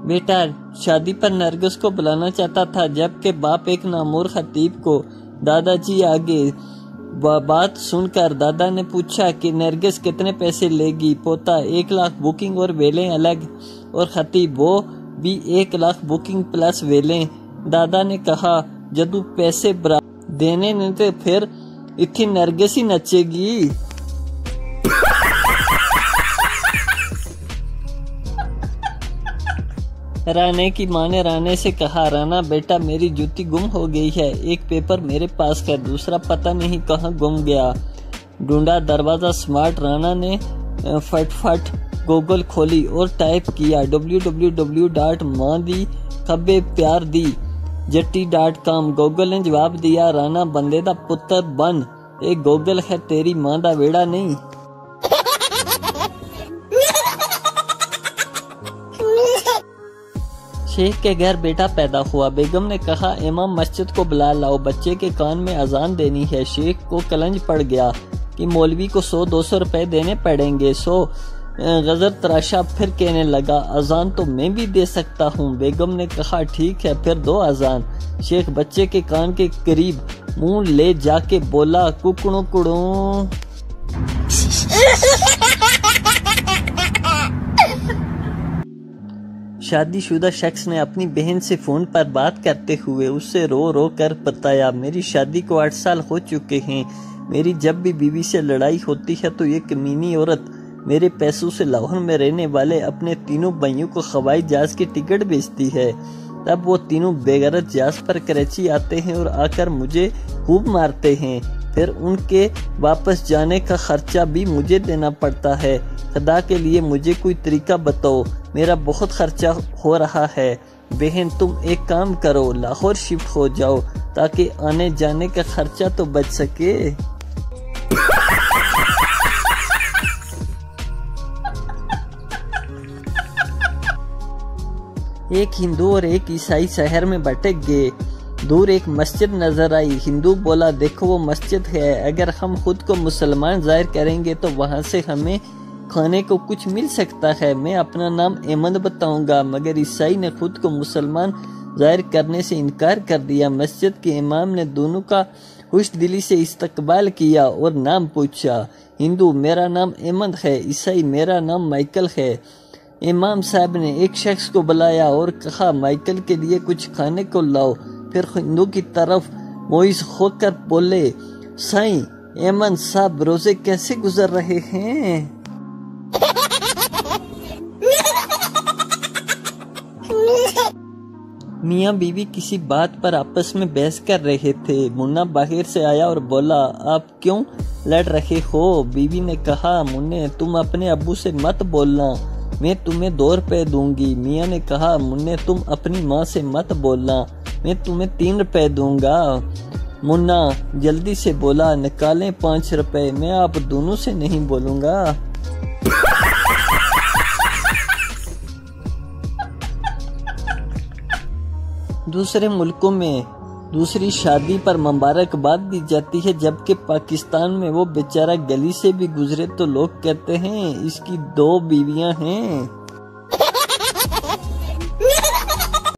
बेटा शादी पर नरगिस को बुलाना चाहता था, जबकि बाप एक नामूर खतीब को दादाजी आगे बात सुनकर दादा ने पूछा कि नरगिस कितने पैसे लेगी। पोता 1 लाख बुकिंग और वेलें अलग, और खतीब वो भी 1 लाख बुकिंग प्लस वेलें। दादा ने कहा जदू पैसे देने नहीं थे फिर इतनी नरगिस ही नचेगी। राने की माँ ने राने से कहा, राना बेटा मेरी जूती गुम हो गई है, एक पेपर मेरे पास है, दूसरा पता नहीं कहाँ गुम गया। ढूंढा दरवाजा स्मार्ट। राना ने फटफट गूगल खोली और टाइप किया www.मांदी.com। गूगल ने जवाब दिया, राना बंदे दा पुत्र बन, एक गूगल है तेरी मां दा वेड़ा नहीं। शेख के घर बेटा पैदा हुआ। बेगम ने कहा इमाम मस्जिद को बुला लाओ, बच्चे के कान में अजान देनी है। शेख को कलंज पड़ गया कि मौलवी को 100-200 रुपए देने पड़ेंगे। 100 गजर तराशा, फिर कहने लगा अजान तो मैं भी दे सकता हूँ। बेगम ने कहा ठीक है फिर दो अजान। शेख बच्चे के कान के करीब मुंह ले जाके बोला कुकड़ू कुड़ू। शादीशुदा शख्स ने अपनी बहन से फोन पर बात करते हुए उससे रो रो कर बताया, मेरी शादी को 8 साल हो चुके हैं। मेरी जब भी बीवी से लड़ाई होती है तो ये कमीनी औरत मेरे पैसों से लाहौर में रहने वाले अपने तीनों भाइयों को हवाई जहाज की टिकट बेचती है। तब वो तीनों बेगैरत जहाज पर कराची आते हैं और आकर मुझे खूब मारते हैं। फिर उनके वापस जाने का खर्चा भी मुझे देना पड़ता है। खुदा के लिए मुझे कोई तरीका बताओ, मेरा बहुत खर्चा हो रहा है। बहन तुम एक काम करो, लाहौर शिफ्ट हो जाओ ताकि आने जाने का खर्चा तो बच सके। एक हिंदू और एक ईसाई शहर में भटक गए। दूर एक मस्जिद नजर आई। हिंदू बोला देखो वो मस्जिद है, अगर हम खुद को मुसलमान जाहिर करेंगे तो वहाँ से हमें खाने को कुछ मिल सकता है। मैं अपना नाम अहमद बताऊंगा। मगर ईसाई ने खुद को मुसलमान जाहिर करने से इनकार कर दिया। मस्जिद के इमाम ने दोनों का खुश दिली से इस्तकबाल किया और नाम पूछा। हिंदू मेरा नाम अहमद है, ईसाई मेरा नाम माइकल है। इमाम साहब ने एक शख्स को बुलाया और कहा माइकल के लिए कुछ खाने को लाओ। फिर हिंदू की तरफ मोइज होकर बोले, साईं अहमद साहब रोजे कैसे गुजर रहे हैं? मियाँ बीवी किसी बात पर आपस में बहस कर रहे थे। मुन्ना बाहर से आया और बोला आप क्यों लड़ रहे हो? बीवी ने कहा मुन्ने तुम अपने अब्बू से मत बोलना, मैं तुम्हें 2 रुपए दूंगी। मियाँ ने कहा मुन्ने तुम अपनी माँ से मत बोलना, मैं तुम्हें 3 रुपए दूंगा। मुन्ना जल्दी से बोला निकालें 5 रुपए, मैं आप दोनों से नहीं बोलूंगा। दूसरे मुल्कों में दूसरी शादी पर मुबारकबाद दी जाती है, जबकि पाकिस्तान में वो बेचारा गली से भी गुजरे तो लोग कहते हैं इसकी 2 बीवियां हैं।